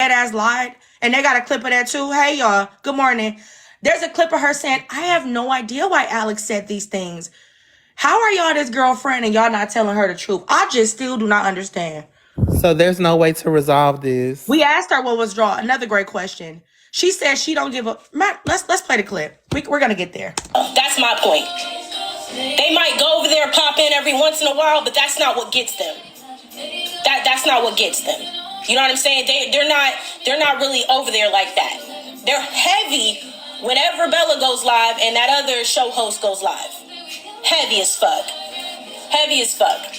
ass lied, and they got a clip of that too. Hey y'all, good morning. There's a clip of her saying, I have no idea why Alex said these things. How are y'all this girlfriend and y'all not telling her the truth? I just still do not understand. So there's no way to resolve this. We asked her what was draw. Another great question. She said she don't give a... Matt, let's play the clip. We're gonna get there. That's my point. They might go over there and pop in every once in a while, but that's not what gets them. That's not what gets them. You know what I'm saying? They're not really over there like that. They're heavy whenever Bella goes live and that other show host goes live. Heavy as fuck. Heavy as fuck.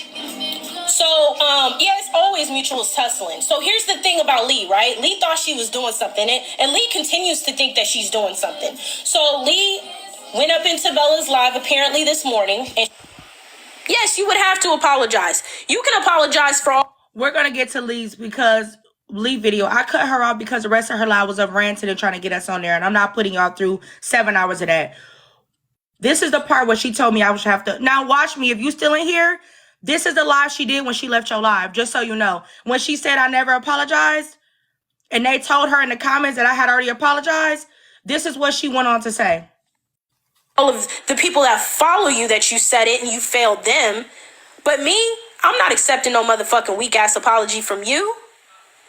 So, yeah, it's always mutual tussling. So here's the thing about Lee, right? Lee thought she was doing something, and Lee continues to think that she's doing something. So Lee went up into Bella's live apparently this morning, and yes, you would have to apologize. You can apologize for all. We're gonna get to Lee's because Lee video. I cut her off because the rest of her live was up ranting and trying to get us on there, and I'm not putting y'all through 7 hours of that. This is the part where she told me I would have to. Now watch me. If you still in here, this is the live she did when she left your live, just so you know. When she said I never apologized, and they told her in the comments that I had already apologized, this is what she went on to say. All of the people that follow you that you said it and you failed them. But me, I'm not accepting no motherfucking weak ass apology from you.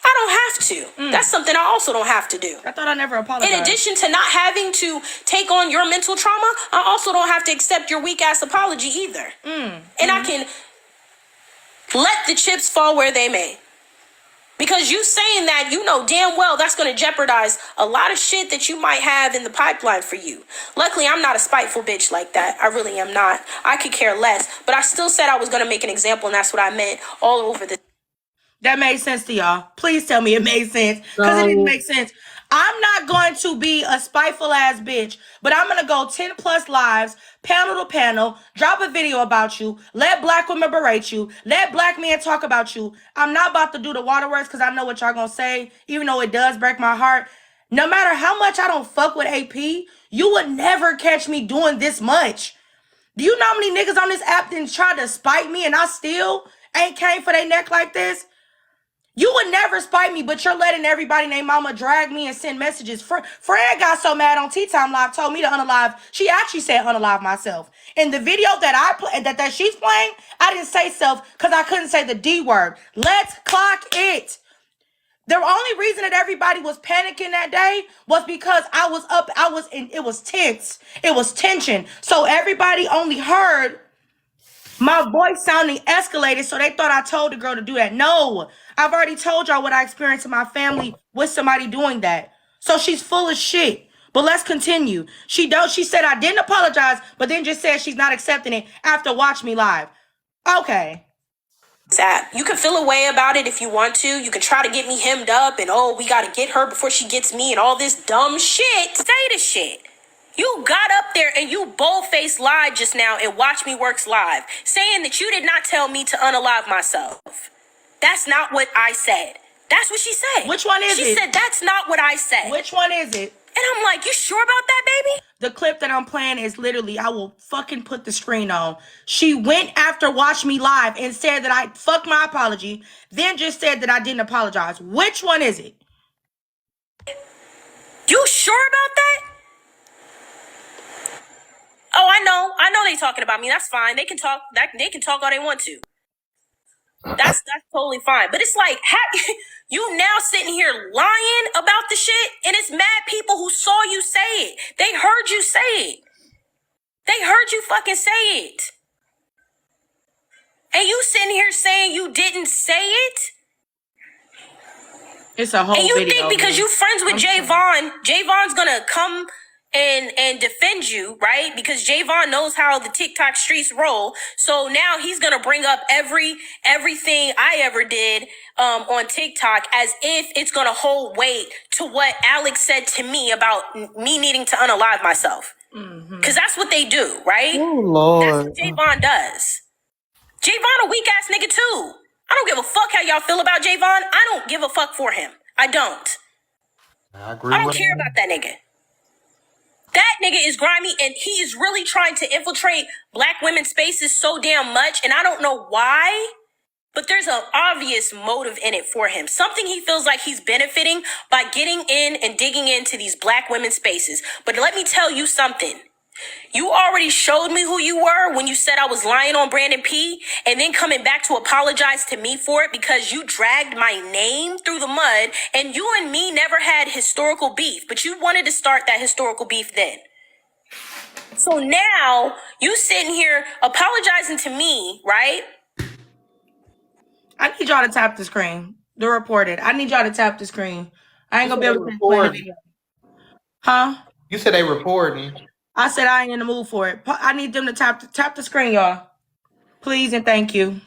I don't have to. That's something I also don't have to do. I thought I never apologized. In addition to not having to take on your mental trauma, I also don't have to accept your weak ass apology either. And I can let the chips fall where they may. Because you saying that, you know damn well that's going to jeopardize a lot of shit that you might have in the pipeline for you. Luckily, I'm not a spiteful bitch like that. I really am not. I could care less. But I still said I was going to make an example, and that's what I meant all over the... That made sense to y'all. Please tell me it made sense. Because it didn't make sense. I'm not going to be a spiteful ass bitch, but I'm going to go 10 plus lives, panel to panel, drop a video about you, let black women berate you, let black men talk about you. I'm not about to do the waterworks because I know what y'all going to say, even though it does break my heart. No matter how much I don't fuck with AP, you would never catch me doing this much. Do you know how many niggas on this app didn't try to spite me and I still ain't came for their neck like this? You would never spite me, but you're letting everybody named mama drag me and send messages. Fred got so mad on Tea Time Live, told me to unalive. She actually said unalive myself. In the video that she's playing, I didn't say self because I couldn't say the D word. Let's clock it. The only reason that everybody was panicking that day was because I was up. It was tense. It was tension. So everybody only heard my voice sounding escalated, so they thought I told the girl to do that. No, I've already told y'all what I experienced in my family with somebody doing that. So she's full of shit. But let's continue. She said I didn't apologize, but then just said she's not accepting it after Watch Me Live. Okay. You can feel a way about it if you want to. You can try to get me hemmed up and, oh, we got to get her before she gets me and all this dumb shit. Say the shit. You got up there and you bold-faced lied just now and Watch Me Works Live, saying that you did not tell me to unalive myself. That's not what I said. That's what she said. Which one is it? She said, that's not what I said. Which one is it? And I'm like, you sure about that, baby? The clip that I'm playing is literally, I will fucking put the screen on. She went after Watch Me Live and said that I fucked my apology, then just said that I didn't apologize. Which one is it? You sure about that? Oh, I know they talking about me. That's fine. They can talk all they want to. That's totally fine. But it's like, you now sitting here lying about the shit, and it's mad people who saw you say it. They heard you say it. They heard you fucking say it. And you sitting here saying you didn't say it? It's a whole video. And you think because you friends with Javon's gonna come and defend you, right? Because Javon knows how the TikTok streets roll. So now he's going to bring up everything I ever did on TikTok as if it's going to hold weight to what Alex said to me about me needing to unalive myself. Because that's what they do, right? Oh, Lord. That's what Javon does. Javon a weak-ass nigga, too. I don't give a fuck how y'all feel about Javon. I don't give a fuck for him. I don't. I agree. I don't care about that nigga. That nigga is grimy, and he is really trying to infiltrate black women's spaces so damn much, and I don't know why. But there's an obvious motive in it for him. Something he feels like he's benefiting by getting in and digging into these black women's spaces. But let me tell you something. You already showed me who you were when you said I was lying on Brandon P, and then coming back to apologize to me for it because you dragged my name through the mud, and you and me never had historical beef, but you wanted to start that historical beef then. So now you sitting here apologizing to me, right? I need y'all to tap the screen. The reported. I need y'all to tap the screen. I ain't gonna be able to explain the video. Huh? You said they reporting. I said I ain't in the mood for it. I need them to tap the screen, y'all. Please and thank you.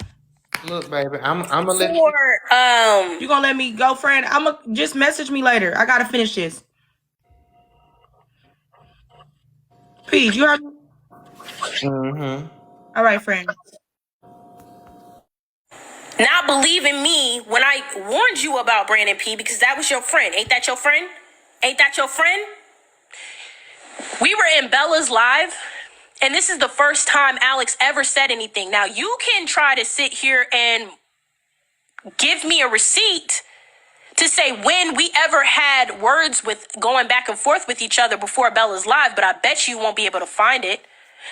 Look, baby, I'm gonna let you. You gonna let me go, friend? I'm gonna just message me later. I gotta finish this. Peach, you heard me? Mm-hmm. All right, friend. Not believing me when I warned you about Brandon P because that was your friend. Ain't that your friend? Ain't that your friend? We were in Bella's live, and this is the first time Alex ever said anything. Now, you can try to sit here and give me a receipt to say when we ever had words with going back and forth with each other before Bella's live, but I bet you won't be able to find it.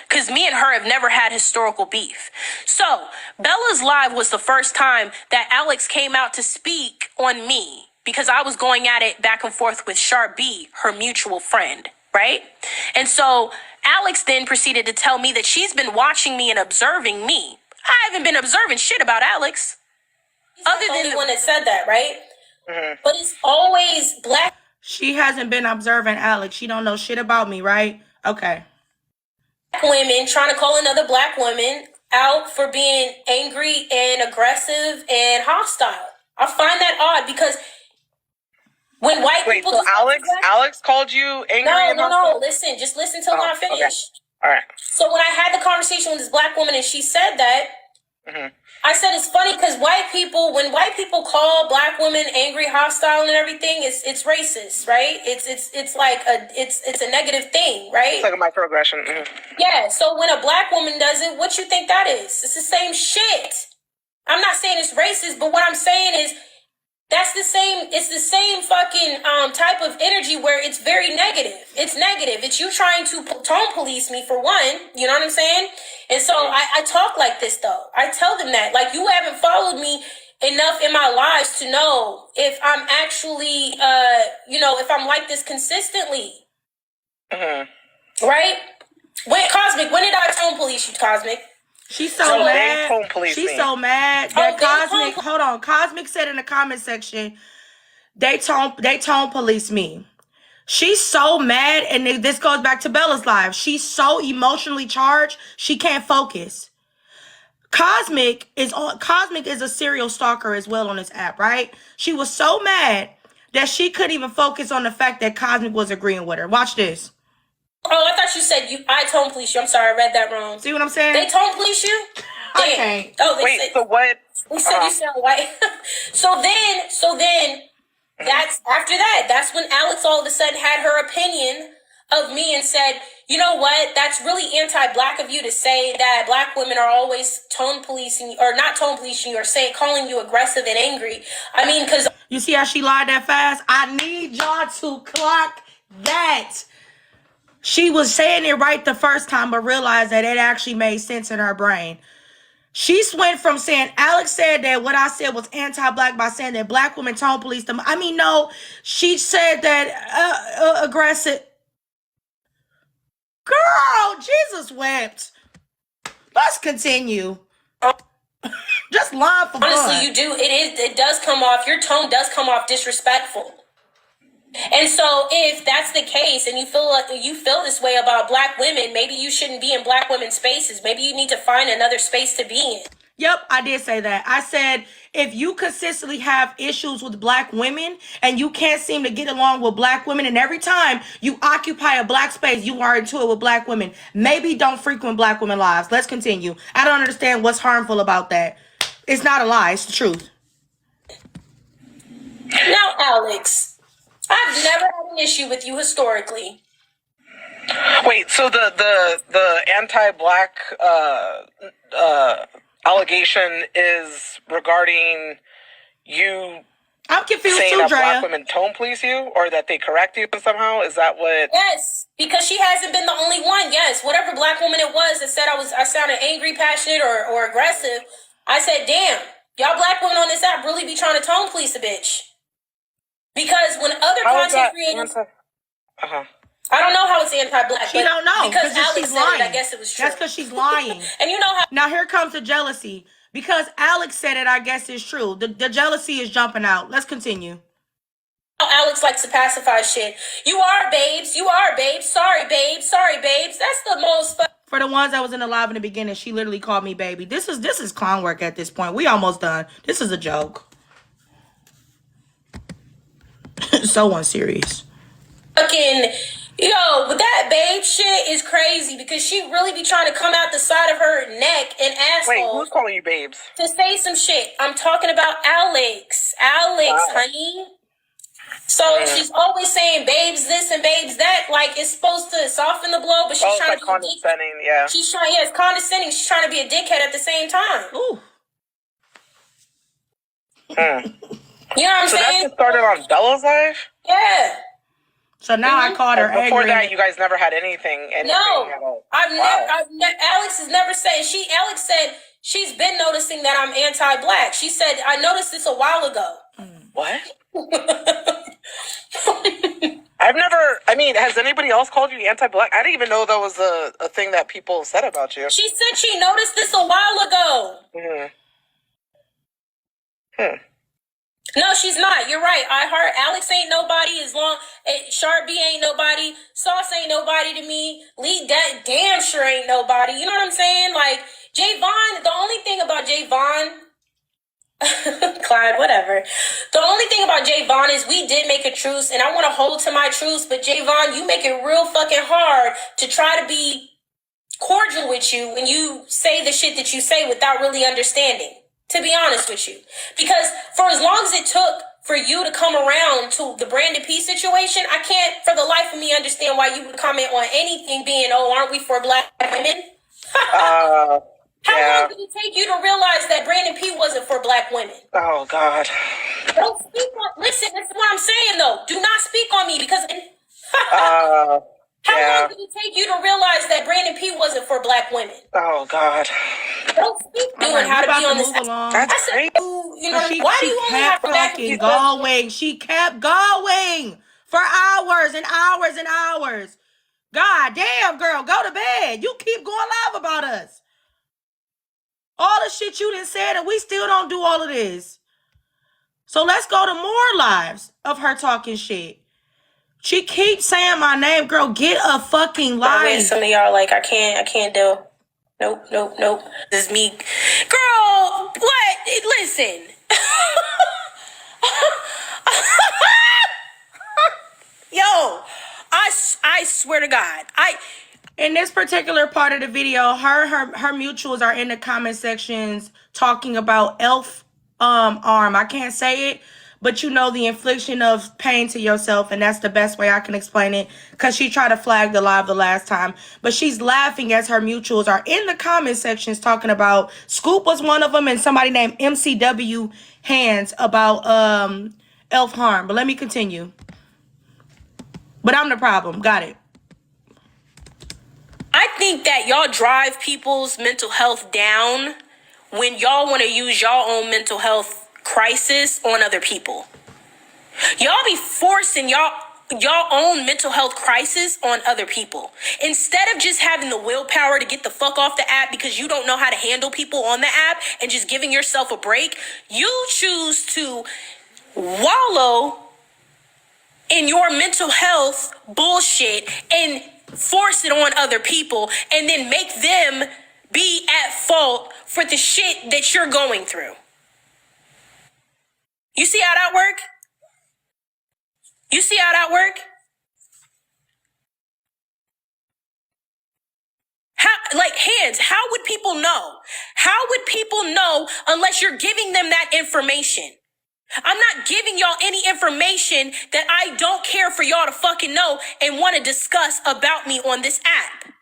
Because me and her have never had historical beef. So, Bella's live was the first time that Alex came out to speak on me because I was going at it back and forth with Sharp B, her mutual friend, right? And so, Alex then proceeded to tell me that she's been watching me and observing me. I haven't been observing shit about Alex. Other than the one that said that, right? Mm-hmm. But it's always black. She hasn't been observing Alex. She don't know shit about me, right? Okay. Women trying to call another black woman out for being angry and aggressive and hostile. I find that odd because when white people... So Alex called you angry and hostile? No. Listen, just listen till I finish. Okay. All right. So when I had the conversation with this black woman and she said that, I said it's funny because when white people call black women angry, hostile, and everything, it's racist, right? It's like it's a negative thing, right? It's like a microaggression. Yeah. So when a black woman does it, what you think that is? It's the same shit. I'm not saying it's racist, but what I'm saying is that's the same. It's the same fucking type of energy where it's very negative. It's negative. It's you trying to tone police me for one. You know what I'm saying? And so I talk like this though. I tell them that like you haven't followed me enough in my lives to know if I'm actually if I'm like this consistently. Right? Cosmic. When did I tone police you, Cosmic? She's so mad. She's so mad that Cosmic. Hold on. Cosmic said in the comment section, they tone police me. She's so mad, and this goes back to Bella's live. She's so emotionally charged, she can't focus. Cosmic is a serial stalker as well on this app, right? She was so mad that she couldn't even focus on the fact that Cosmic was agreeing with her. Watch this. Oh, I thought you said I tone police you. I'm sorry, I read that wrong. See what I'm saying? They tone police you? Okay. Oh, wait, so what? They said you sound white. So then, that's after that. That's when Alex all of a sudden had her opinion of me and said, you know what? That's really anti-black of you to say that black women are always tone policing or not tone policing you or calling you aggressive and angry. I mean, because you see how she lied that fast? I need y'all to clock that. She was saying it right the first time, but realized that it actually made sense in her brain. She went from saying, Alex said that what I said was anti-black by saying that black women tone police them. I mean, no, she said that aggressive. Girl, Jesus wept. Let's continue. Just lie for honestly, fun. you do. It does come off. Your tone does come off disrespectful. And so if that's the case and you feel this way about black women, maybe you shouldn't be in black women's spaces. Maybe you need to find another space to be in. Yep, I did say that. I said, if you consistently have issues with black women and you can't seem to get along with black women, and every time you occupy a black space, you are into it with black women, maybe don't frequent black women lives. Let's continue. I don't understand what's harmful about that. It's not a lie. It's the truth. Now, Alex, I've never had an issue with you historically. Wait, so the anti-black allegation is regarding you I'm confused saying too, that black Drea. women tone police you, or that they correct you somehow? Is that what? Yes, because she hasn't been the only one. Yes, whatever black woman it was that said I sounded angry, passionate, or aggressive, I said, damn, y'all black women on this app really be trying to tone police a bitch. Because when other content creators... I don't know how it's anti-black. She don't know because Alex she's said lying. it, I guess it was true. That's because she's lying. And you know how... Now here comes the jealousy. Because Alex said it, I guess it's true. The jealousy is jumping out. Let's continue. Alex likes to pacify shit. You are babes. You are babes. Sorry, babes. Sorry, babes. That's the most... For the ones that was in the live in the beginning, she literally called me baby. This is clown work at this point. We almost done. This is a joke. So unserious. Fucking... Yo, but that babe shit is crazy because she really be trying to come out the side of her neck and asshole. Wait, who's calling you babes? To say some shit. I'm talking about Alex. Alex, Wow. honey. So she's always saying babes this and babes that. Like, it's supposed to soften the blow, but she's trying to be condescending, yeah. She's trying, yeah, it's condescending. She's trying to be a dickhead at the same time. Ooh. You know what I'm So saying? that just started on Bella's life? Yeah. So now I called her Before angry. that, you guys never had anything No, at all. I've never. Alex has never said. Alex said she's been noticing that I'm anti-black. She said I noticed this a while ago. What? I've never. I mean, has anybody else called you anti-black? I didn't even know that was a thing that people said about you. She said she noticed this a while ago. No, she's not. You're right. I heard Alex ain't nobody as long. Sharp B ain't nobody. Sauce ain't nobody to me. Lee damn sure ain't nobody. You know what I'm saying? Like, Javon, the only thing about Javon, Clyde, whatever. The only thing about Javon is we did make a truce, and I want to hold to my truce, but Javon, you make it real fucking hard to try to be cordial with you when you say the shit that you say without really understanding. To be honest with you. Because for as long as it took for you to come around to the Brandon P situation, I can't for the life of me understand why you would comment on anything being, oh, aren't we for black women? How long did it take you to realize that Brandon P wasn't for black women? Oh, God. Don't speak on... Listen, this is what I'm saying, though. Do not speak on me because... How long did it take you to realize that Brandon P wasn't for black women? Oh, God. Don't speak doing how to be on this. That's crazy. You know, why do you only have to back fucking going? She kept going for hours and hours and hours. God damn, girl, go to bed. You keep going live about us. All the shit you done said, and we still don't do all of this. So let's go to more lives of her talking shit. She keeps saying my name, girl. Get a fucking life. Some of y'all like, I can't do. Nope. This is me. Girl, what? Listen. Yo, I swear to God. In this particular part of the video, her mutuals are in the comment sections talking about elf arm. I can't say it, but you know, the infliction of pain to yourself, and that's the best way I can explain it, because she tried to flag the live the last time. But she's laughing as her mutuals are in the comment sections talking about, Scoop was one of them, and somebody named MCW Hands about elf harm. But let me continue. But I'm the problem. Got it. I think that y'all drive people's mental health down when y'all want to use y'all own mental health crisis on other people. Y'all be forcing y'all own mental health crisis on other people. Instead of just having the willpower to get the fuck off the app because you don't know how to handle people on the app and just giving yourself a break, you choose to wallow in your mental health bullshit and force it on other people and then make them be at fault for the shit that you're going through. You see how that work? You see how that work? How would people know? How would people know unless you're giving them that information? I'm not giving y'all any information that I don't care for y'all to fucking know and want to discuss about me on this app.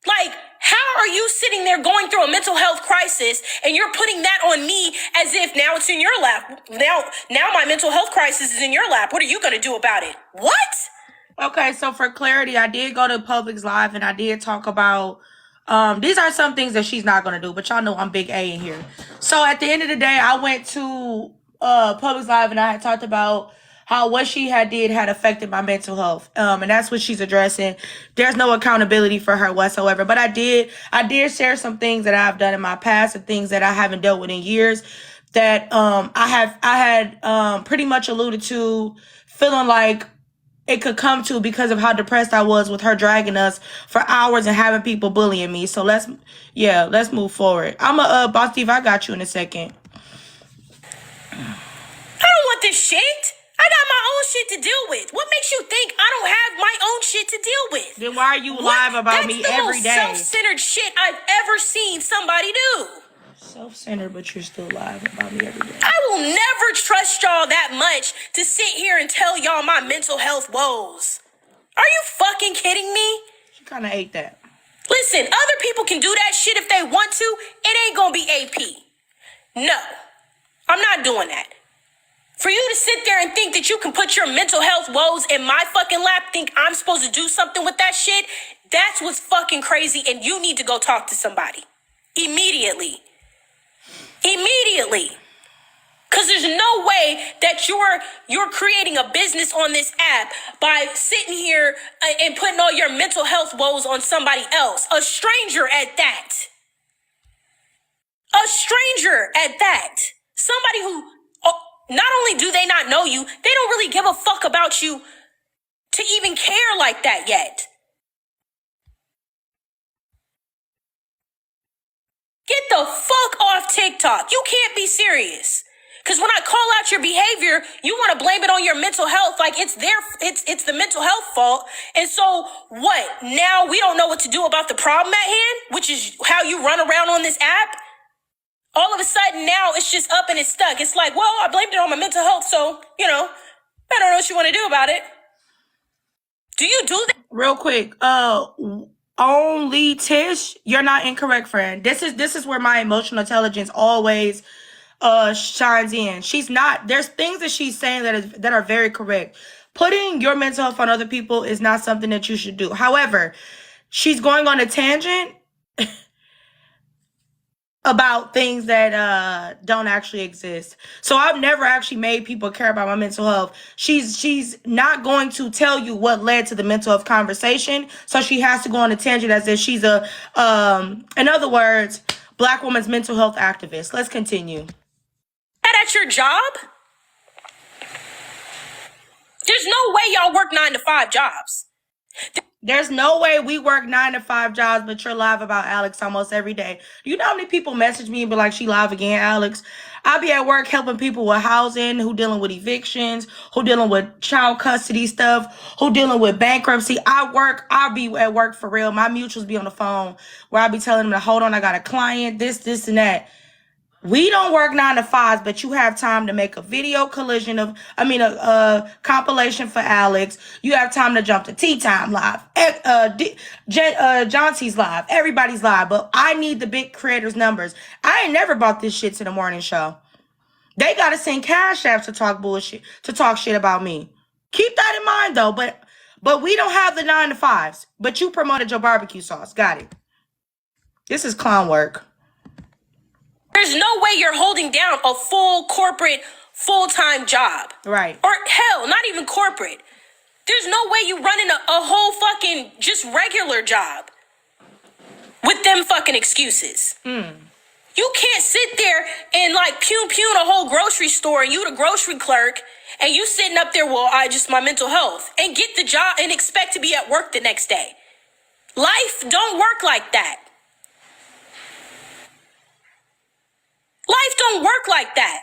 Like, how are you sitting there going through a mental health crisis and you're putting that on me as if now it's in your lap? Now my mental health crisis is in your lap. What are you going to do about it? What? Okay, so for clarity, I did go to Public's Live and I did talk about these are some things that she's not gonna do, but y'all know I'm big A in here. So at the end of the day, I went to Public's Live and I had talked about how what she had affected my mental health. And that's what she's addressing. There's no accountability for her whatsoever. But I did share some things that I've done in my past and things that I haven't dealt with in years that I had pretty much alluded to feeling like it could come to because of how depressed I was with her dragging us for hours and having people bullying me. So let's move forward. I'm Boss Steve, I got you in a second. I don't want this shit. I got my own shit to deal with. What makes you think I don't have my own shit to deal with? Then why are you live about me every day? That's the most self-centered shit I've ever seen somebody do. Self-centered, but you're still live about me every day. I will never trust y'all that much to sit here and tell y'all my mental health woes. Are you fucking kidding me? She kind of ate that. Listen, other people can do that shit if they want to. It ain't gonna be AP. No, I'm not doing that. For you to sit there and think that you can put your mental health woes in my fucking lap, think I'm supposed to do something with that shit, that's what's fucking crazy, and you need to go talk to somebody. Immediately. Because there's no way that you're creating a business on this app by sitting here and putting all your mental health woes on somebody else. A stranger at that. Somebody who, not only do they not know you, they don't really give a fuck about you to even care like that yet. Get the fuck off TikTok. You can't be serious. Because when I call out your behavior, you want to blame it on your mental health like it's the mental health fault. And so what? Now we don't know what to do about the problem at hand, which is how you run around on this app. All of a sudden now it's just up and it's stuck. It's like, well, I blamed it on my mental health, so, I don't know what you want to do about it. Do you do that? Real quick, only Tish, you're not incorrect, friend. This is where my emotional intelligence always shines in. She's not, there's things that she's saying that are very correct. Putting your mental health on other people is not something that you should do. However, she's going on a tangent about things that don't actually exist. So I've never actually made people care about my mental health. She's not going to tell you what led to the mental health conversation. So she has to go on a tangent as if she's in other words, Black woman's mental health activist. Let's continue. At your job? There's no way y'all work 9 to 5 jobs. There's no way we work 9 to 5 jobs, but you're live about Alex almost every day. Do you know how many people message me and be like, she live again, Alex? I'll be at work helping people with housing, who dealing with evictions, who dealing with child custody stuff, who dealing with bankruptcy. I'll be at work for real. My mutuals be on the phone where I'll be telling them to hold on, I got a client, this, and that. We don't work 9 to 5s, but you have time to make a video a compilation for Alex. You have time to jump to Tea Time Live, John T's live, everybody's live. But I need the big creators' numbers. I ain't never brought this shit to the morning show. They gotta send cash apps to talk bullshit, to talk shit about me. Keep that in mind though. But we don't have the 9 to 5s. But you promoted your barbecue sauce. Got it. This is clown work. There's no way you're holding down a full corporate, full-time job. Right. Or hell, not even corporate. There's no way you running a whole fucking just regular job with them fucking excuses. You can't sit there and like pune a whole grocery store and you the grocery clerk and you sitting up there, well, my mental health, and get the job and expect to be at work the next day. Life don't work like that. Life don't work like that.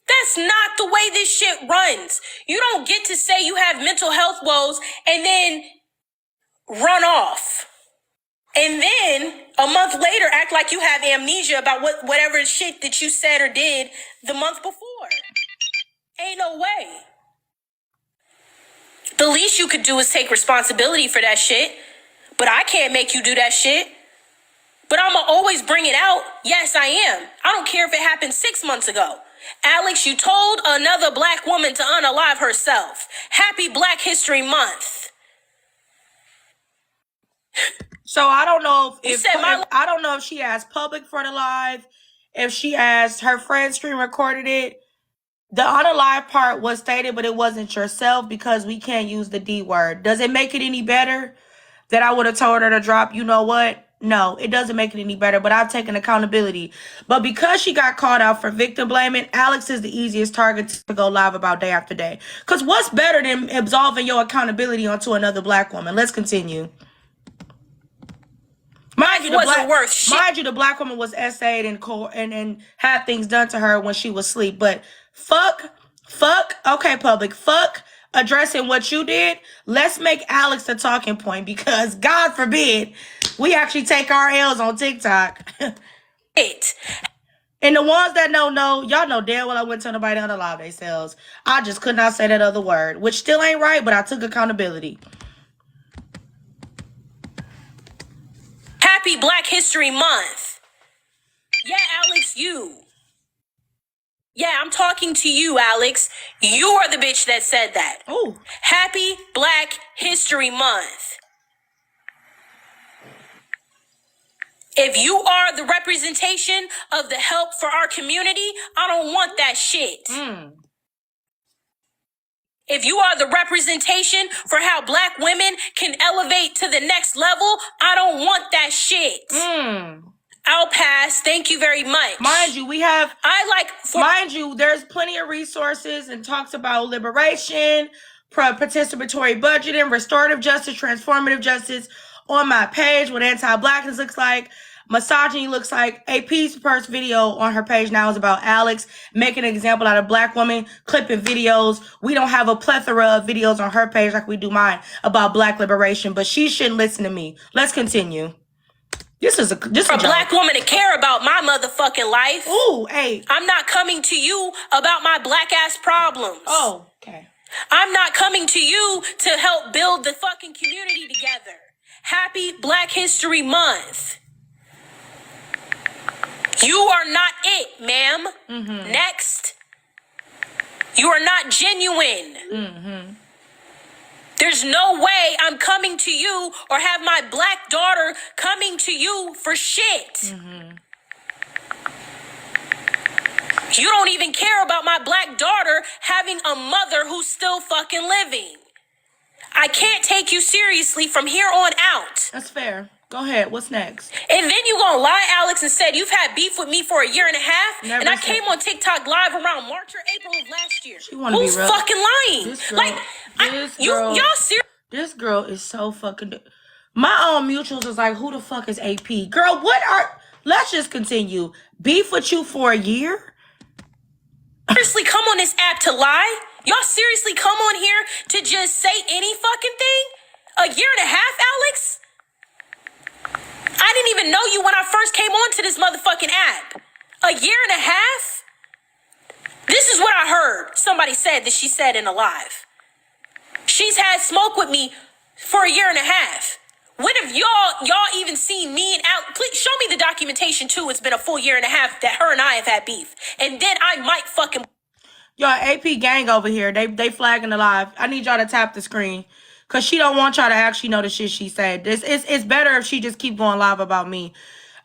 That's not the way this shit runs. You don't get to say you have mental health woes and then run off. And then a month later act like you have amnesia about whatever shit that you said or did the month before. Ain't no way. The least you could do is take responsibility for that shit. But I can't make you do that shit. But I'm going to always bring it out. Yes, I am. I don't care if it happened 6 months ago. Alex, you told another black woman to unalive herself. Happy Black History Month. So I don't know if I don't know if she asked public for the live, if she asked her friend screen recorded it. The unalive part was stated, but it wasn't yourself because we can't use the D word. Does it make it any better that I would have told her to drop, you know what? No, it doesn't make it any better, but I've taken accountability. But because she got called out for victim blaming, Alex is the easiest target to go live about day after day. Because what's better than absolving your accountability onto another black woman? Let's continue. Mind you, the black woman was essayed and had things done to her when she was asleep. But fuck, okay, public, fuck addressing what you did. Let's make Alex the talking point because God forbid we actually take our L's on TikTok. And the ones that don't know, y'all know damn well I wouldn't tell nobody to unalive themselves. I just could not say that other word, which still ain't right, but I took accountability. Happy Black History Month. Yeah, Alex, you. Yeah, I'm talking to you, Alex. You are the bitch that said that. Ooh. Happy Black History Month. If you are the representation of the help for our community, I don't want that shit. If you are the representation for how black women can elevate to the next level, I don't want that shit. I'll pass. Thank you very much. Mind you, there's plenty of resources and talks about liberation, participatory budgeting, restorative justice, transformative justice on my page, what anti-blackness looks like, misogyny looks like. AP's first video on her page now is about Alex making an example out of black women, clipping videos. We don't have a plethora of videos on her page like we do mine about black liberation, but she shouldn't listen to me. Let's continue. This is a black woman to care about my motherfucking life. Ooh, hey. I'm not coming to you about my black ass problems. Oh, okay. I'm not coming to you to help build the fucking community together. Happy Black History Month. You are not it, ma'am. Next. You are not genuine. There's no way I'm coming to you or have my black daughter coming to you for shit. You don't even care about my black daughter having a mother who's still fucking living. I can't take you seriously from here on out. That's fair. Go ahead. What's next? And then you gonna lie, Alex, and said you've had beef with me for a year and a half. Never I came on TikTok live around March or April of last year. She wanna Who's be real. fucking lying? Y'all serious? This girl is so fucking. My own mutuals is like, who the fuck is AP? Girl, let's just continue. Beef with you for a year? Seriously come on this app to lie? Y'all seriously come on here to just say any fucking thing? A year and a half, Alex? I didn't even know you when I first came onto this motherfucking app. A year and a half? This is what I heard. Somebody said that she said in a live. She's had smoke with me for a year and a half. When have y'all even seen me and Alex? Please show me the documentation too. It's been a full year and a half that her and I have had beef. And then I might fucking... Y'all, AP gang over here. They flagging the live. I need y'all to tap the screen. Because she don't want y'all to actually know the shit she said. It's better if she just keep going live about me.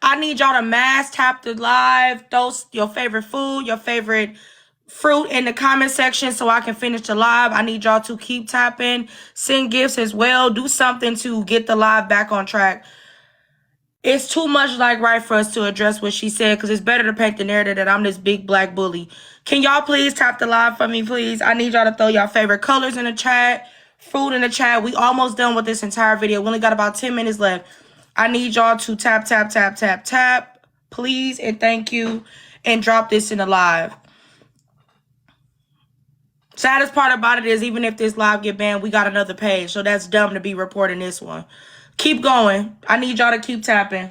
I need y'all to mass tap the live. Those your favorite food, your favorite fruit in the comment section so I can finish the live. I need y'all to keep tapping. Send gifts as well. Do something to get the live back on track. It's too much like right for us to address what she said because it's better to paint the narrative that I'm this big black bully. Can y'all please tap the live for me, please? I need y'all to throw y'all favorite colors in the chat. Fruit in the chat. We almost done with this entire video. We only got about 10 minutes left. I need y'all to tap, tap, tap, tap, tap. Please and thank you. And drop this in the live. Saddest part about it is even if this live get banned, we got another page. So that's dumb to be reporting this one. Keep going. I need y'all to keep tapping.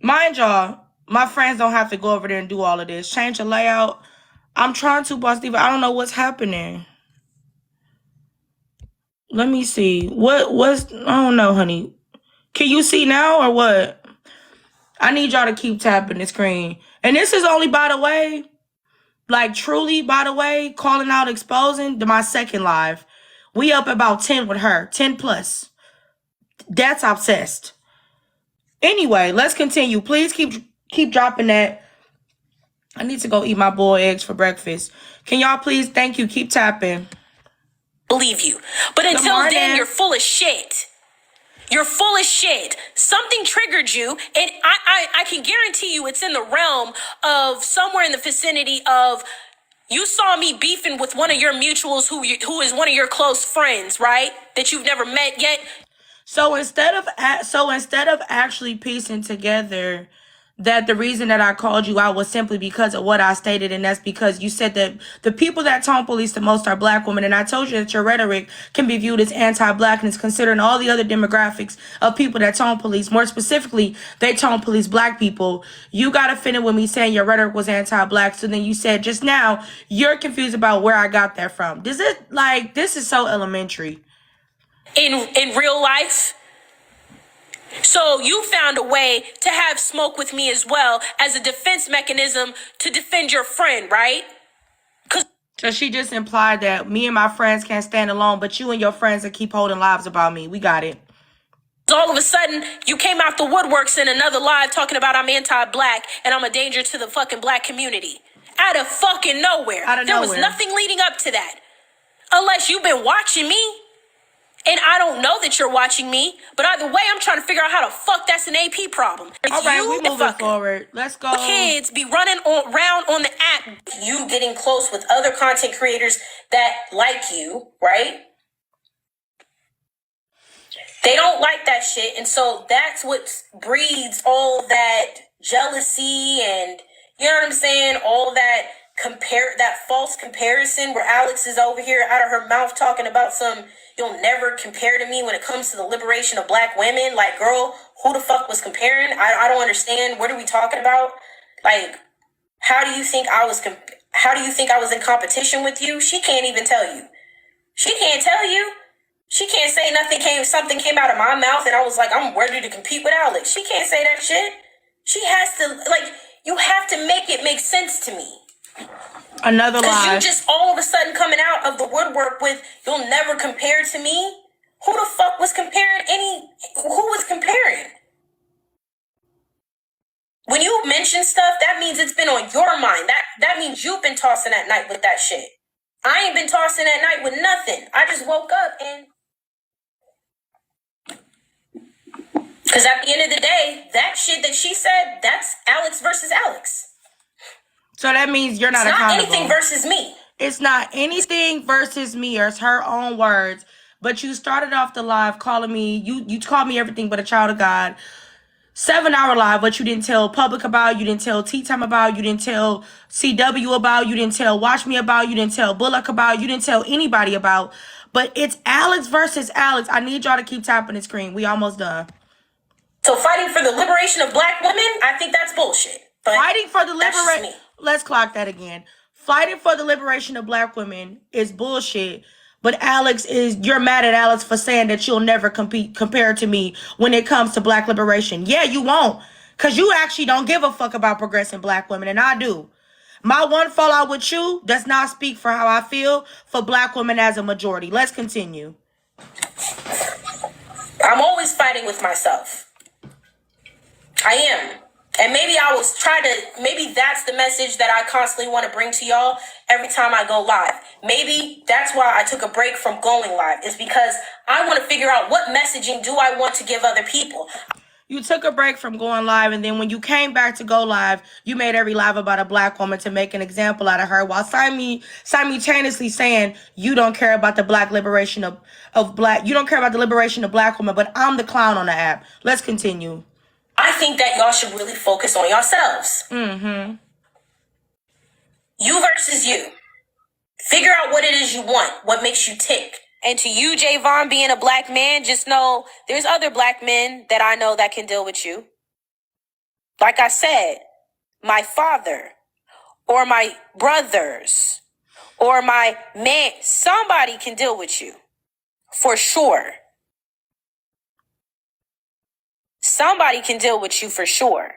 Mind y'all, my friends don't have to go over there and do all of this. Change the layout. I'm trying to, Boss Diva. I don't know what's happening. Let me see. What's I don't know, honey. Can you see now or what? I need y'all to keep tapping the screen. And this is only, by the way, like truly, by the way, calling out, exposing to my second live. We up about 10 with her. 10 plus. That's obsessed. Anyway, let's continue. Please keep dropping that. I need to go eat my boiled eggs for breakfast. Can y'all please, thank you, keep tapping. Believe you. But until then, you're full of shit. You're full of shit. Something triggered you, and I can guarantee you it's in the realm of somewhere in the vicinity of you saw me beefing with one of your mutuals who is one of your close friends, right? That you've never met yet. So instead of actually piecing together that the reason that I called you out was simply because of what I stated, and that's because you said that the people that tone police the most are black women, and I told you that your rhetoric can be viewed as anti-blackness considering all the other demographics of people that tone police. More specifically, they tone police black people. You got offended with me saying your rhetoric was anti-black, so then you said just now you're confused about where I got that from. This is so elementary. In real life. So you found a way to have smoke with me as well as a defense mechanism to defend your friend, right? So she just implied that me and my friends can't stand alone, but you and your friends that keep holding lives about me. We got it. All of a sudden, you came out the woodworks in another live talking about I'm anti-black and I'm a danger to the fucking black community. Out of fucking nowhere. There was nothing leading up to that. Unless you've been watching me. And I don't know that you're watching me, but either way, I'm trying to figure out how the fuck that's an AP problem. All right, we moving forward. Let's go. Kids be running around on the app. You getting close with other content creators that like you, right? They don't like that shit, and so that's what breeds all that jealousy and, you know what I'm saying, all that that false comparison where Alex is over here out of her mouth talking about some you'll never compare to me when it comes to the liberation of black women. Like, girl, who the fuck was comparing? I don't understand. What are we talking about? Like, how do you think I was in competition with you? She can't even tell you. She can't tell you. She can't say something came out of my mouth and I was like, I'm ready to compete with Alex. She can't say that shit. She has to, like, you have to make it make sense to me. Another lie. Because you just all of a sudden coming out of the woodwork with, you'll never compare to me. Who the fuck was comparing who was comparing? When you mention stuff, that means it's been on your mind. That means you've been tossing at night with that shit. I ain't been tossing at night with nothing. I just woke up and... Because at the end of the day, that shit that she said, that's Alex versus Alex. So that means you're not accountable. It's not anything versus me. It's not anything versus me, or it's her own words. But you started off the live calling me, you called me everything but a child of God. 7-hour live, but you didn't tell public about, you didn't tell Tea Time about, you didn't tell CW about, you didn't tell Watch Me about, you didn't tell Bullock about, you didn't tell anybody about. But it's Alex versus Alex. I need y'all to keep tapping the screen. We almost done. So fighting for the liberation of black women, I think that's bullshit. But fighting for the liberation, let's clock that again. Fighting for the liberation of black women is bullshit. But you're mad at Alex for saying that you'll never compare to me when it comes to black liberation. Yeah, you won't. Because you actually don't give a fuck about progressing black women, and I do. My one fallout with you does not speak for how I feel for black women as a majority. Let's continue. I'm always fighting with myself. I am. And maybe maybe that's the message that I constantly want to bring to y'all every time I go live. Maybe that's why I took a break from going live. It's because I want to figure out what messaging do I want to give other people. You took a break from going live, and then when you came back to go live, you made every live about a black woman to make an example out of her, while simultaneously saying you don't care about the black liberation you don't care about the liberation of black women, but I'm the clown on the app. Let's continue. I think that y'all should really focus on yourselves. Mm-hmm. You versus you. Figure out what it is you want, what makes you tick. And to you, Javon, being a black man, just know there's other black men that I know that can deal with you. Like I said, my father or my brothers or my man, somebody can deal with you. For sure. Somebody can deal with you for sure.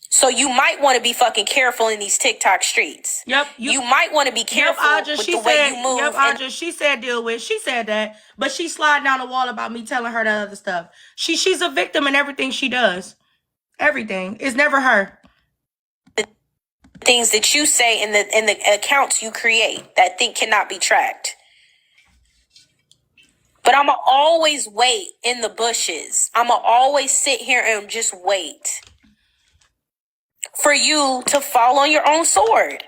So you might want to be fucking careful in these TikTok streets. Yep. You might want to be careful with the way you move. Yep, Audra, she said deal with. She said that, but she slid down the wall about me telling her that other stuff. She's a victim in everything she does. Everything. It's never her. The things that you say in the accounts you create that cannot be tracked. But I'ma always wait in the bushes. I'ma always sit here and just wait for you to fall on your own sword.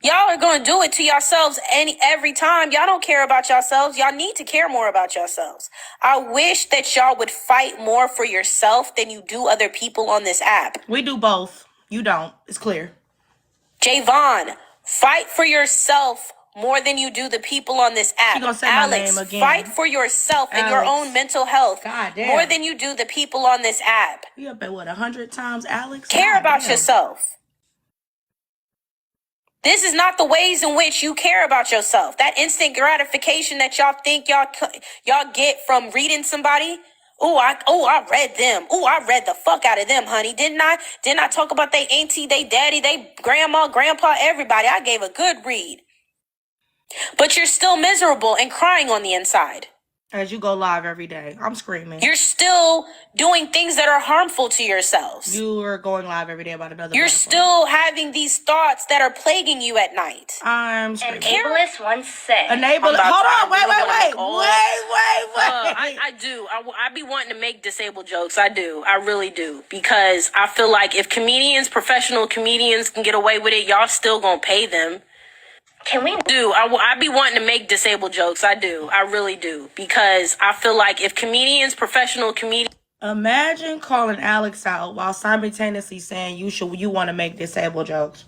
Y'all are going to do it to yourselves every time. Y'all don't care about yourselves. Y'all need to care more about yourselves. I wish that y'all would fight more for yourself than you do other people on this app. We do both. You don't. It's clear. Javon, fight for yourself more than you do the people on this app. She gonna say Alex, my name again. fight for yourself and your own mental health more than you do the people on this app. You up at what, 100 times, Alex? Care about yourself. This is not the ways in which you care about yourself. That instant gratification that y'all think y'all get from reading somebody. I read them. I read the fuck out of them, honey. Didn't I talk about they auntie, they daddy, they grandma, grandpa, everybody? I gave a good read. But you're still miserable and crying on the inside. As you go live every day. I'm screaming. You're still doing things that are harmful to yourselves. You are going live every day about another You're platform. still having these thoughts that are plaguing you at night. I'm screaming. Ableist once said. Hold on. Wait. I do. I be wanting to make disabled jokes. I do. I really do. Because I feel like if professional comedians can get away with it, y'all still gonna pay them. Can we do? I be wanting to make disabled jokes. I do. I really do. Because I feel like if professional comedians. Imagine calling Alex out while simultaneously saying you want to make disabled jokes.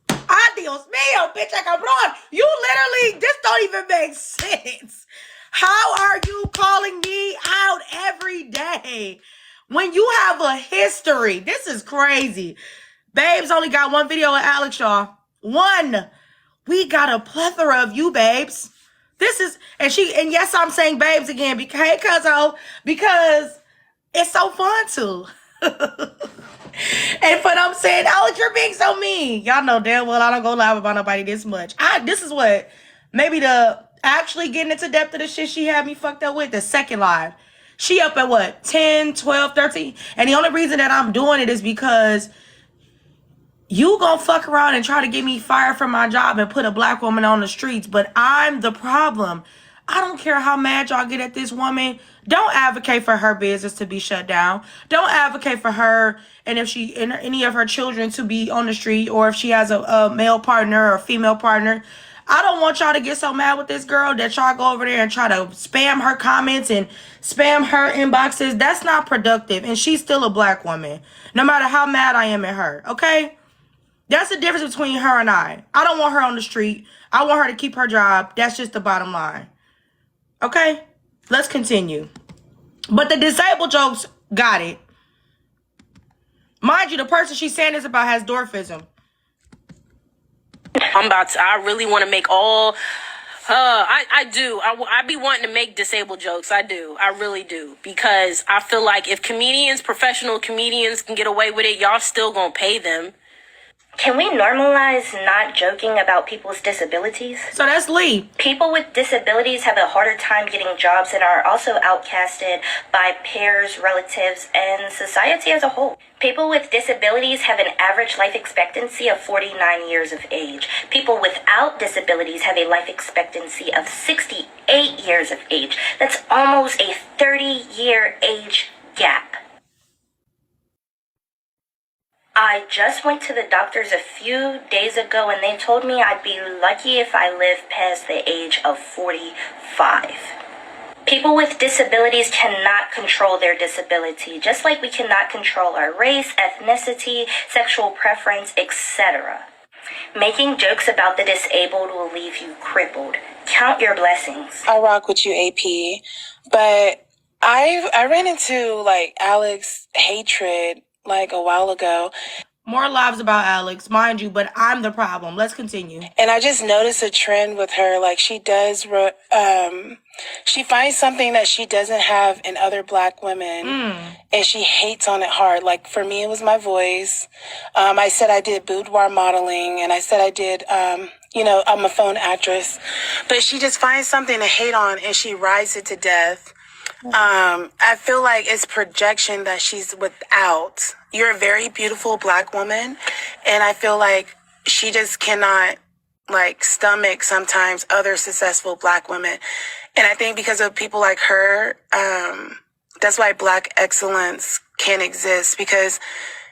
Adios mio, bitch, cabrón. You literally, this don't even make sense. How are you calling me out every day when you have a history? This is crazy. Babes only got one video of Alex, y'all. One. We got a plethora of you, babes. And yes, I'm saying babes again, because it's so fun to. And but I'm saying, Alex, you're being so mean. Y'all know damn well I don't go live about nobody this much. This is what, maybe the actually getting into depth of the shit she had me fucked up with, the second live. She up at what, 10, 12, 13? And the only reason that I'm doing it is because you gonna fuck around and try to get me fired from my job and put a black woman on the streets, but I'm the problem. I don't care how mad y'all get at this woman. Don't advocate for her business to be shut down. Don't advocate for her and if any of her children to be on the street, or if she has a male partner or a female partner. I don't want y'all to get so mad with this girl that y'all go over there and try to spam her comments and spam her inboxes. That's not productive, and she's still a black woman, no matter how mad I am at her, okay? That's the difference between her and I. I don't want her on the street. I want her to keep her job. That's just the bottom line. Okay? Let's continue. But the disabled jokes got it. Mind you, the person she's saying this about has dwarfism. I really want to make all... I do. I be wanting to make disabled jokes. I do. I really do. Because I feel like if professional comedians can get away with it, y'all still gonna pay them. Can we normalize not joking about people's disabilities? So that's Lee. People with disabilities have a harder time getting jobs and are also outcasted by peers, relatives, and society as a whole. People with disabilities have an average life expectancy of 49 years of age. People without disabilities have a life expectancy of 68 years of age. That's almost a 30-year age gap. I just went to the doctors a few days ago and they told me I'd be lucky if I lived past the age of 45. People with disabilities cannot control their disability, just like we cannot control our race, ethnicity, sexual preference, etc. Making jokes about the disabled will leave you crippled. Count your blessings. I rock with you, AP, but I ran into Alex hatred a while ago. More lives about Alex, mind you, but I'm the problem. Let's continue. And I just noticed a trend with her. Like she does, she finds something that she doesn't have in other Black women, and she hates on it hard. Like for me, it was my voice. I said I did boudoir modeling, and I said I did, I'm a phone actress. But she just finds something to hate on, and she rides it to death. I feel like it's projection that she's without. You're a very beautiful Black woman, and I feel like she just cannot like stomach sometimes other successful Black women. And I think because of people like her, that's why Black excellence can't exist, because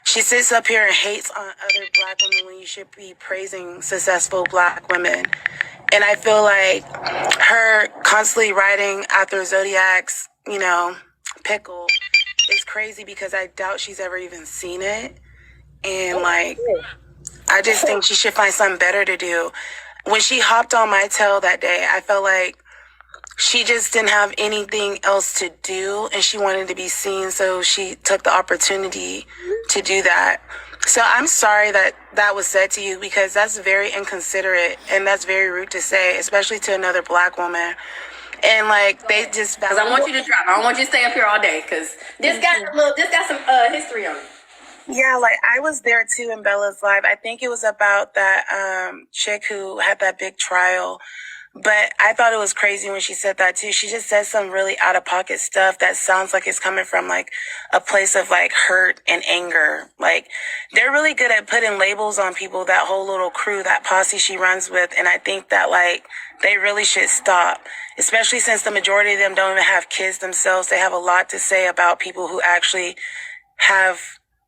she sits up here and hates on other Black women when you should be praising successful Black women. And I feel like her constantly writing after Zodiac's, pickle is crazy, because I doubt she's ever even seen it. And like, I just think she should find something better to do. When she hopped on my tail that day, I felt like she just didn't have anything else to do, and she wanted to be seen, so she took the opportunity to do that. So I'm sorry that was said to you, because that's very inconsiderate and that's very rude to say, especially to another Black woman. And like they just, because I want you to drop. I don't want you to stay up here all day, because this got some history on it. Yeah, like I was there too in Bella's live. I think it was about that chick who had that big trial. But I thought it was crazy when she said that too. She just said some really out of pocket stuff that sounds like it's coming from like a place of like hurt and anger. Like they're really good at putting labels on people, that whole little crew, that posse she runs with. And I think that like they really should stop, especially since the majority of them don't even have kids themselves. They have a lot to say about people who actually have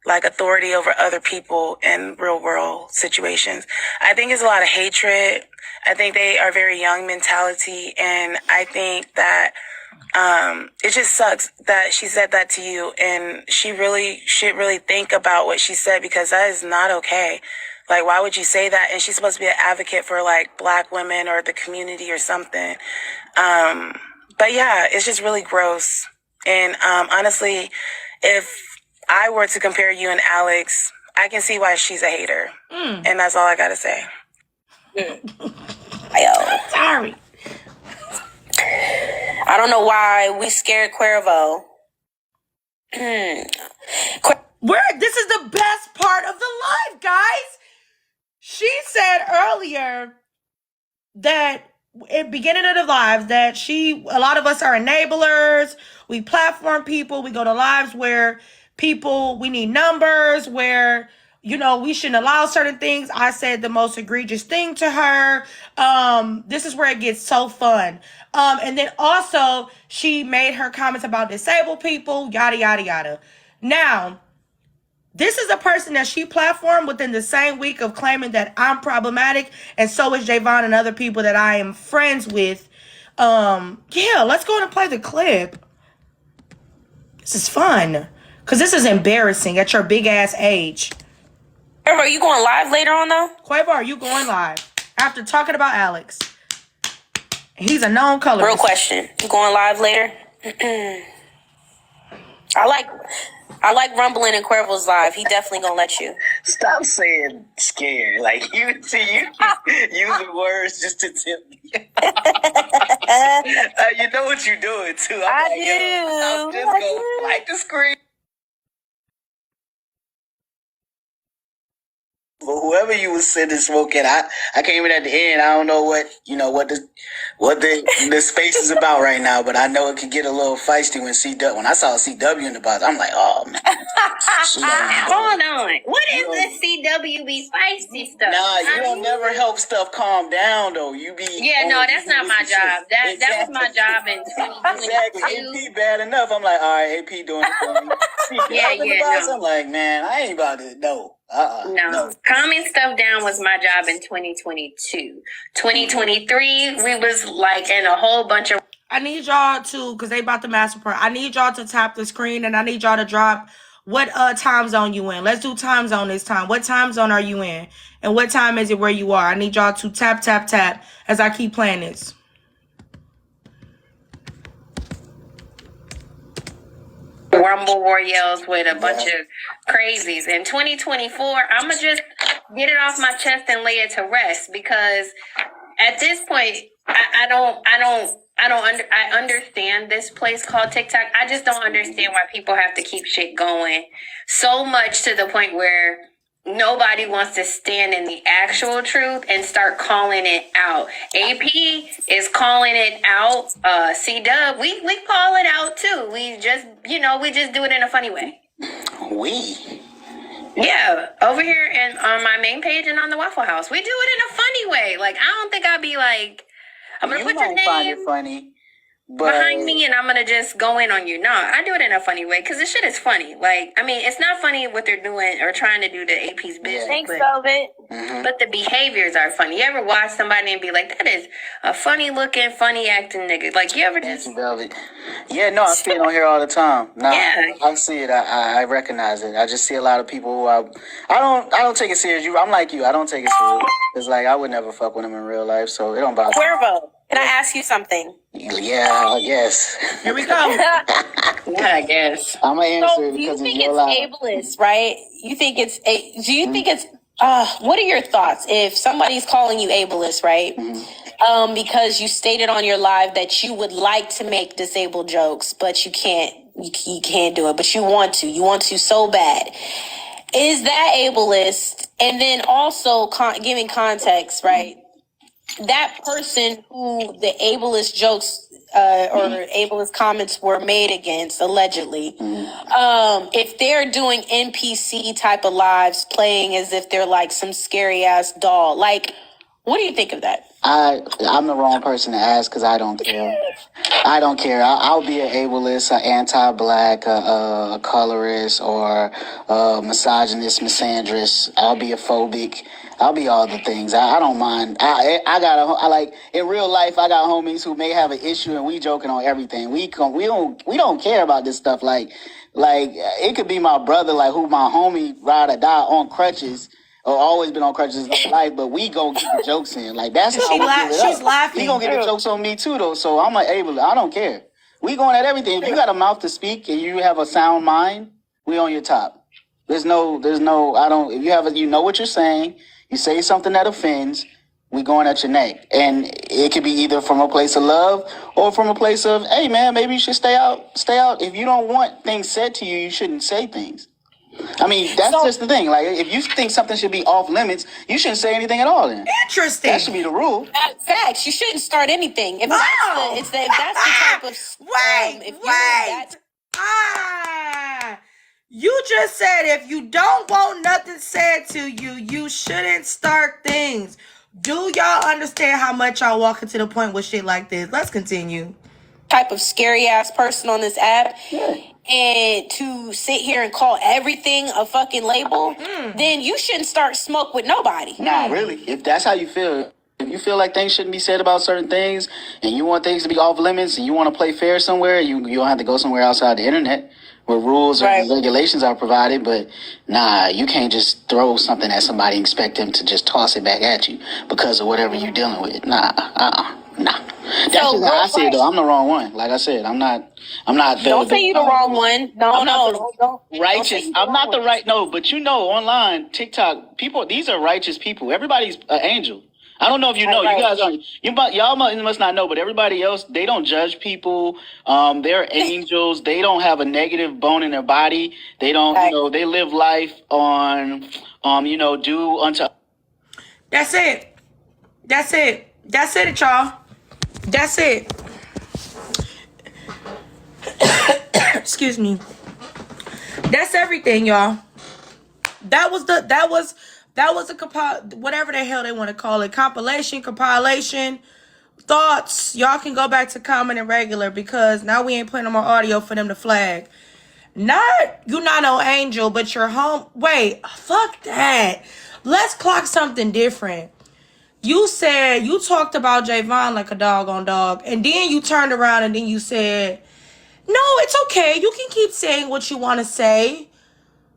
like authority over other people in real world situations. I think it's a lot of hatred. I think they are very young mentality. And I think that, it just sucks that she said that to you, and she really should really think about what she said, because that is not okay. Like, why would you say that? And she's supposed to be an advocate for like Black women or the community or something. But yeah, it's just really gross. And, honestly, if I were to compare you and Alex, I can see why she's a hater. And that's all I gotta say. Sorry. I don't know why we scared Cuervo. This is the best part of the live, guys. She said earlier that at the beginning of the lives that a lot of us are enablers. We platform people. We go to lives where we need numbers, where, we shouldn't allow certain things. I said the most egregious thing to her. This is where it gets so fun. And then also she made her comments about disabled people, yada, yada, yada. Now, this is a person that she platformed within the same week of claiming that I'm problematic, and so is Javon and other people that I am friends with. Let's go and play the clip. This is fun, because this is embarrassing at your big ass age. Quavo, are you going live later on though? Quavo, are you going live after talking about Alex? He's a known colorist. Real question. You going live later? I like rumbling in Cuervo's live. He definitely gonna let you. Stop saying scared. Like you using words just to tell me. You know what you're doing too. I'm just gonna like the screen. But whoever you was sitting smoking, I came in at the end. I don't know what the space is about right now, but I know it could get a little feisty when I saw CW in the box. I'm like, oh man. Hold on. What is this CWB feisty stuff? Nah, you don't never help stuff calm down though. You be that's not my job. That was my job in 2022. Exactly. AP bad enough. I'm like, all right, AP doing it for me. I'm like, man, I ain't about to know. No. Calming stuff down was my job in 2022. 2023, we was like in a whole bunch of... I need y'all to, because they about to master part, I need y'all to tap the screen, and I need y'all to drop what time zone you in. Let's do time zone this time. What time zone are you in? And what time is it where you are? I need y'all to tap, tap, tap as I keep playing this. Rumble Royales with a bunch of crazies. In 2024, I'm gonna just get it off my chest and lay it to rest, because at this point, I understand this place called TikTok. I just don't understand why people have to keep shit going so much to the point where nobody wants to stand in the actual truth and start calling it out. AP is calling it out. C-Dub, we call it out too. We just do it in a funny way. Yeah, over here and on my main page and on the Waffle House, we do it in a funny way. Like, I don't think I'd be like, I'm gonna put your find name it funny, but behind me and I'm gonna just go in on you. No, I do it in a funny way because this shit is funny. Like, I mean, it's not funny what they're doing or trying to do to AP's business. Thanks, Velvet. But the behaviors are funny. You ever watch somebody and be like, that is a funny looking, funny acting nigga? Like, you ever just... Velvet. Yeah, no, I see it on here all the time. No, Yeah. I see it. I recognize it. I just see a lot of people who I don't take it serious. I'm like you. I don't take it serious. It's like I would never fuck with them in real life, so it don't bother me. Cuervo, can I ask you something? Yeah, I guess. Here we go. Yeah, I guess. I'm gonna answer So it do you because think it's it's your life. ableist, right? You think it's do you think it's what are your thoughts if somebody's calling you ableist, right? Because you stated on your live that you would like to make disabled jokes, but you can't do it, but you want to so bad. Is that ableist? And then also giving context, right? That person who the ableist jokes or ableist comments were made against, allegedly, if they're doing NPC type of lives, playing as if they're like some scary ass doll, like, what do you think of that? I'm the wrong person to ask because I don't care. I don't care. I'll be an ableist, an anti-black, a colorist, or a misogynist, misandrist. I'll be a phobic. I'll be all the things. I don't mind. I like in real life. I got homies who may have an issue, and we joking on everything. We don't care about this stuff. Like it could be my brother, like who my homie ride or die on crutches. Or always been on crutches his life, but we go get the jokes in. Like that's how we do it. She's laughing. He gonna get the jokes on me too, though. So I'm able. I don't care. We going at everything. If you got a mouth to speak and you have a sound mind, we on your top. There's no. I don't. If you have you know what you're saying. You say something that offends. We going at your neck, and it could be either from a place of love or from a place of, hey man, maybe you should stay out. Stay out. If you don't want things said to you, you shouldn't say things. I mean, that's just the thing. Like, if you think something should be off limits, you shouldn't say anything at all. Then Interesting. that should be the rule. Facts. You shouldn't start anything. If that's the type of You just said if you don't want nothing said to you, you shouldn't start things. Do y'all understand how much y'all walking to the point with shit like this? Let's continue. Type of scary ass person on this app. Yeah. And to sit here and call everything a fucking label, then you shouldn't start smoke with nobody. Nah, really. If that's how you feel, if you feel like things shouldn't be said about certain things, and you want things to be off limits, and you want to play fair somewhere, you don't have to go somewhere outside the internet where rules or regulations are provided. But nah, you can't just throw something at somebody and expect them to just toss it back at you because of whatever you're dealing with. Nah. That's just how I see it, though. I'm the wrong one. Like I said, I'm not. Don't say you're the wrong one. No. Righteous. I'm not the right. No, but online, TikTok, people. These are righteous people. Everybody's an angel. I don't know if you know. You guys aren't. Y'all must not know, but everybody else, they don't judge people. They're angels. They don't have a negative bone in their body. They don't. They live life on. Do unto. That's it. That's it, y'all. That's it. Excuse me. That's everything, y'all. That was a whatever the hell they want to call it, compilation, thoughts. Y'all can go back to common and regular because now we ain't putting on more audio for them to flag. You're not no angel, but you're home. Wait, fuck that. Let's clock something different. You said you talked about Javon like a dog on dog, and then you turned around and then you said, no, it's okay. You can keep saying what you want to say.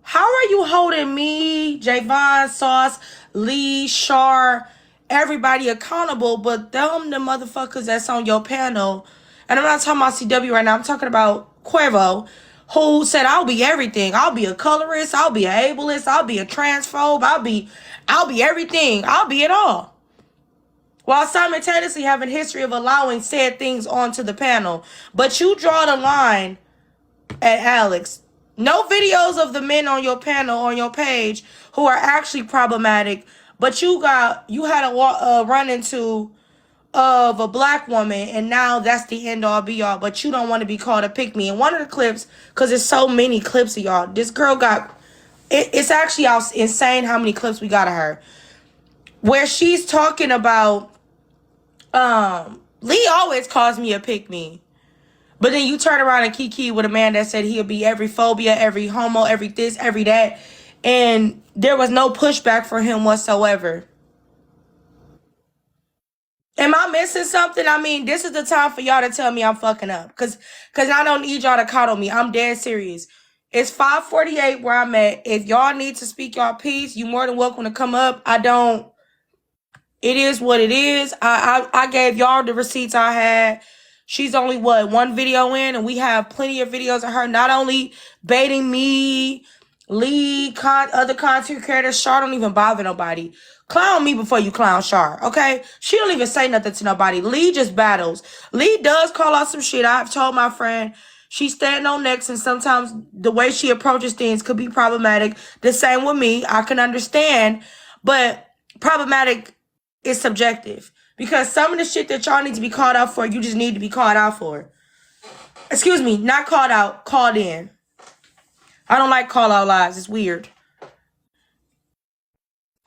How are you holding me, Javon, Sauce, Lee, Shar, everybody accountable, but them the motherfuckers that's on your panel, and I'm not talking about CW right now, I'm talking about Cuervo, who said, I'll be everything. I'll be a colorist. I'll be an ableist. I'll be a transphobe. I'll be everything. I'll be it all. While simultaneously having history of allowing said things onto the panel. But you draw the line at Alex. No videos of the men on your panel, on your page, who are actually problematic. But you had a run into of a black woman, and now that's the end all be all. But you don't want to be called a pick me. And one of the clips, because there's so many clips of y'all, this girl got, it's actually insane how many clips we got of her, where she's talking about, Lee always calls me a pick me. But then you turn around and kiki with a man that said he'll be every phobia, every homo, every this, every that. And there was no pushback for him whatsoever. Am I missing something? I mean, this is the time for y'all to tell me I'm fucking up. Cause I don't need y'all to coddle me. I'm dead serious. It's 5:48 where I'm at. If y'all need to speak y'all piece, you more than welcome to come up. It is what it is. I gave y'all the receipts I had. She's only, one video in, and we have plenty of videos of her not only baiting me, Lee, other content creators. Char don't even bother nobody. Clown me before you clown Char, okay? She don't even say nothing to nobody. Lee just battles. Lee does call out some shit. I've told my friend she's standing on necks, and sometimes the way she approaches things could be problematic. The same with me. I can understand, but problematic is subjective. Because some of the shit that y'all need to be called out for, you just need to be called out for. Excuse me, not called out, called in. I don't like call out lies. It's weird.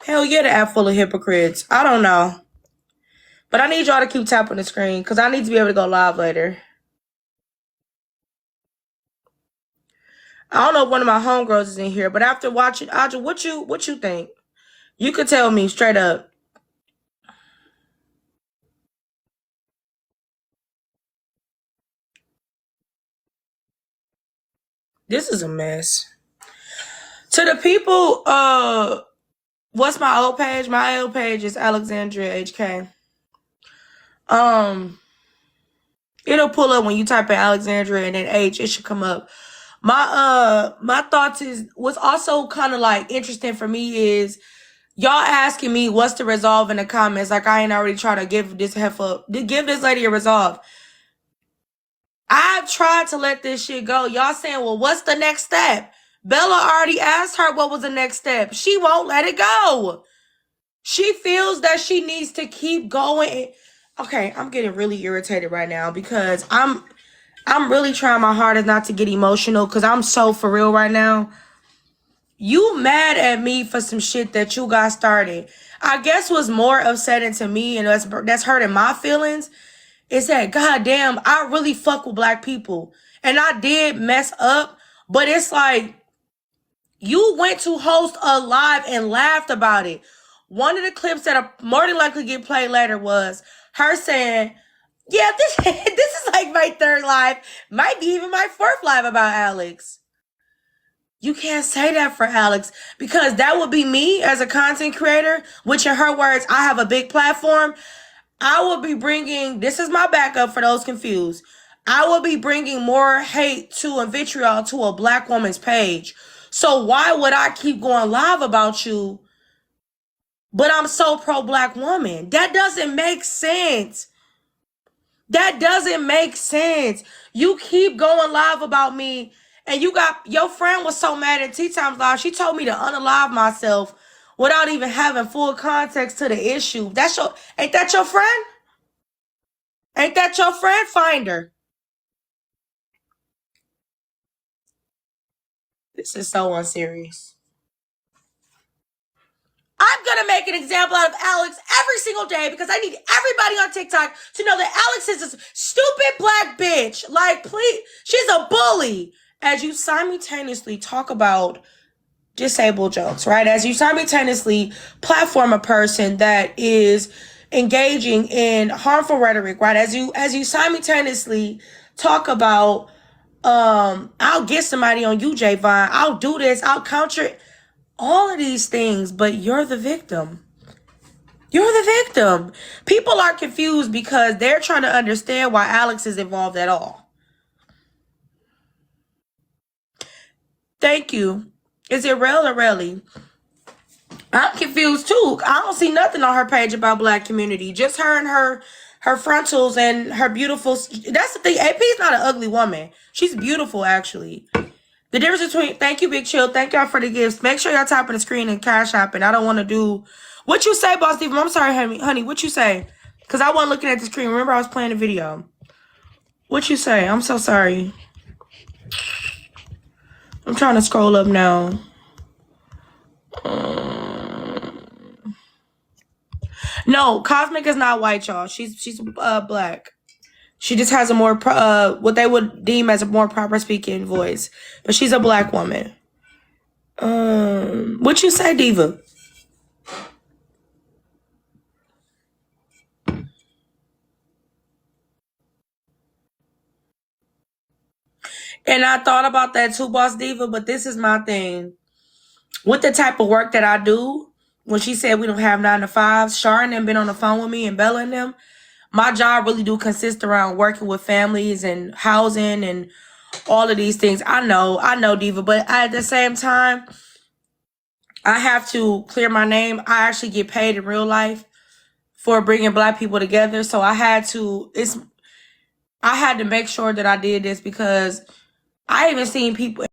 Hell yeah, the app full of hypocrites. I don't know. But I need y'all to keep tapping the screen because I need to be able to go live later. I don't know if one of my homegirls is in here, but after watching, Aja, what you think? You could tell me straight up. This is a mess. To the people, what's my old page? My old page is AlexandroiaHK. It'll pull up when you type in Alexandria and then H, it should come up. My thoughts is, what's also kind of like interesting for me is y'all asking me what's the resolve in the comments. Like I ain't already trying to give this lady a resolve. I've tried to let this shit go. Y'all saying, well, what's the next step? Bella already asked her what was the next step. She won't let it go. She feels that she needs to keep going. Okay, I'm getting really irritated right now because I'm really trying my hardest not to get emotional because I'm so for real right now. You mad at me for some shit that you got started. I guess what's more upsetting to me and that's hurting my feelings is that, goddamn, I really fuck with black people. And I did mess up, but it's like, you went to host a live and laughed about it. One of the clips that are more than likely get played later was her saying, yeah, this is like my third live, might be even my fourth live about Alex. You can't say that for Alex because that would be me as a content creator, which in her words, I have a big platform. I will be bringing, this is my backup for those confused. I will be bringing more hate to and vitriol to a black woman's page. So why would I keep going live about you, but I'm so pro-black woman? That doesn't make sense. That doesn't make sense. You keep going live about me, and your friend was so mad at Tea Times Live, she told me to unalive myself without even having full context to the issue. Ain't that your friend? Ain't that your friend? Find her. This is so unserious. I'm going to make an example out of Alex every single day because I need everybody on TikTok to know that Alex is this stupid black bitch. Like, please, she's a bully. As you simultaneously talk about disabled jokes, right? As you simultaneously platform a person that is engaging in harmful rhetoric, right? As you simultaneously talk about, I'll get somebody on you, Javon. I'll do this. I'll counter all of these things, but you're the victim. You're the victim. People are confused because they're trying to understand why Alex is involved at all. Thank you. Is it real or really? I'm confused too. I don't see nothing on her page about Black community. Just her and her frontals and her beautiful. That's the thing. AP's not an ugly woman. She's beautiful, actually. The difference between, thank you, Big Chill. Thank y'all for the gifts. Make sure y'all tapping the screen and cash apping. I don't want to do what you say, Boss Diva. I'm sorry, honey. What you say? Because I wasn't looking at the screen. Remember, I was playing the video. What you say? I'm so sorry. I'm trying to scroll up now. No, Cosmic is not white, y'all. She's Black. She just has a more what they would deem as a more proper speaking voice, but she's a Black woman. What you say, Diva? And I thought about that too, Boss Diva, but this is my thing. With the type of work that I do, when she said we don't have 9 to 5s, Shar and them been on the phone with me and Bella and them. My job really do consist around working with families and housing and all of these things. I know, Diva, but at the same time, I have to clear my name. I actually get paid in real life for bringing Black people together. So I had to make sure that I did this because I even seen people